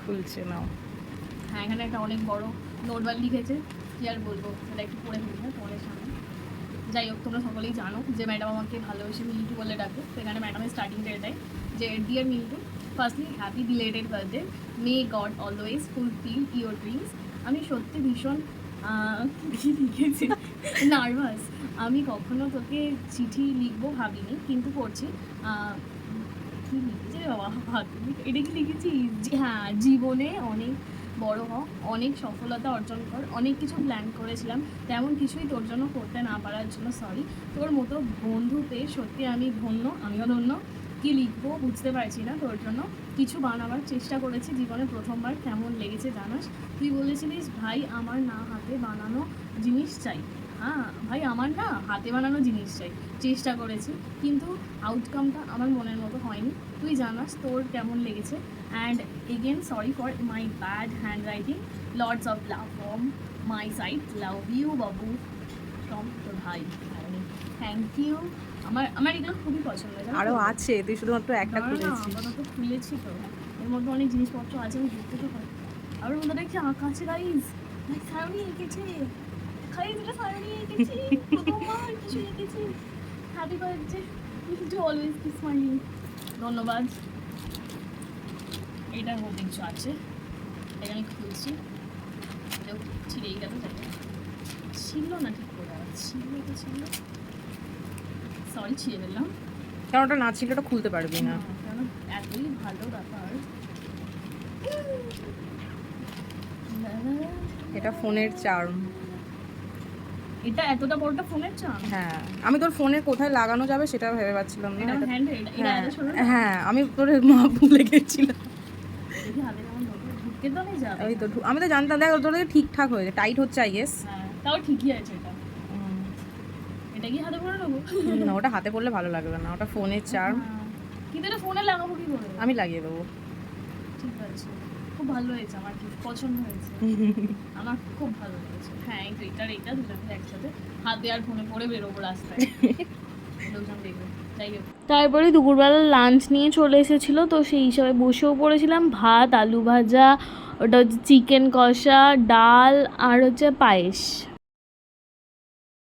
খুলছে নাও। হ্যাঁ, এখানে একটা অনেক বড় নোটবাল লিখেছে, কি আর বলবো, এটা একটু পড়ে ফেলি না তোমাদের সামনে। যাই হোক, তোমরা সকলেই জানো যে ম্যাডাম আমাকে ভালোবেসে মিন্টু বলে ডাকে। তো এখানে ম্যাডামের স্টার্টিংটা এটাই যে, dear Mintu, firstly happy belated birthday, may God always fulfil your dreams. আমি সত্যি ভীষণ কি লিখেছি, নার্ভাস। আমি কখনো তোকে চিঠি লিখবো ভাবিনি, কিন্তু করছি। কি লিখেছি রে বাবা, এটা কি লিখেছি? হ্যাঁ, জীবনে অনেক বড় হ, অনেক সফলতা অর্জন কর। অনেক কিছু প্ল্যান করেছিলাম, তেমন কিছুই তোর জন্য করতে না পারার জন্য সরি। তোর মতো বন্ধু পেয়ে সত্যি আমি ধন্য, আমিও ধন্য। কী লিখবো বুঝতে পারছি না, তোর জন্য কিছু বানাবার চেষ্টা করেছি জীবনে প্রথমবার। কেমন লেগেছে জানাস। তুই বলেছিলিস ভাই আমার না হাতে বানানো জিনিস চাই। হ্যাঁ ভাই, আমার না হাতে বানানো জিনিস চাই। চেষ্টা করেছি, কিন্তু আউটকামটা আমার মনের মতো হয়নি। তুই জানাস তোর কেমন লেগেছে। And again sorry for my bad handwriting. Lots of love from my side, love you বাবু, ফ্রম তোর ভাই। Thank you. আমার এগুলো খুবই পছন্দ। আরো আছে, তুই শুধুমাত্র একটা খুলেছিস। তো খুলেছি তো, এর মধ্যে অনেক জিনিসপত্র আছে, আমি ঘুরতে তো পারি। আর ওর মধ্যে দেখছি আঁকা আছে গাইজ, সায়নী এঁকেছে। খাই যেটা সায়নী এঁকেছি, প্রথমবার কিছু এঁকেছি। Happy birthday to always be smiling. ধন্যবাদ। এটার মধ্যে কিছু আছে, এটা আমি খুলছি। এটাও ছিঁড়েই গেল, ছিল না ঠিক করে, ছিল তো ছিল, সরি ছিঁড়ে ফেললাম। কারণ ওটা না ছিল, ওটা খুলতে পারবি না। কারণ এতই ভালো ব্যাপার। এটা ফোনের চার্ম। এটা এতটা বড়টা ফোনের চার্ম? হ্যাঁ, আমি তোর ফোনে কোথায় লাগানো যাবে সেটা ভেবে পাচ্ছিলাম না। এটা হ্যান্ডহেল্ড, এটা এত ছোট না? হ্যাঁ, আমি তোর মা ভুলে গেছিলাম। দেখি হাতে কেমন ধরবে, ঢুকতে তো নেই যাবে। ওই তো আমি তো জানতাম, দেখ তোর ঠিকঠাক হয়েছে, টাইট হচ্ছে আই গেস। হ্যাঁ, তাও ঠিকই আছে এটা। এটা কি হাতে পরে নেবো? না, ওটা হাতে পড়লে ভালো লাগবে না, ওটা ফোনের চার্ম। কিন্তু এটা ফোনে লাগাবো কি করে? আমি লাগিয়ে দেবো। ঠিক আছে, খুব ভালো হয়েছে, আমার কি পছন্দ হয়েছে, আমার খুব ভালো লেগেছে। হ্যাঁ, এই তো এটার এইটা দুজন একসাথে হাতে আর ফোনে পরে বেরোবো রাস্তায়, লোকজন দেখবে। যাই হোক, তারপরে দুপুরবেলা লাঞ্চ নিয়ে চলে এসেছিলো, তো সেই হিসাবে বসেও পড়েছিলাম। ভাত, আলু ভাজা, ওটা হচ্ছে চিকেন কষা, ডাল আর হচ্ছে পায়েস।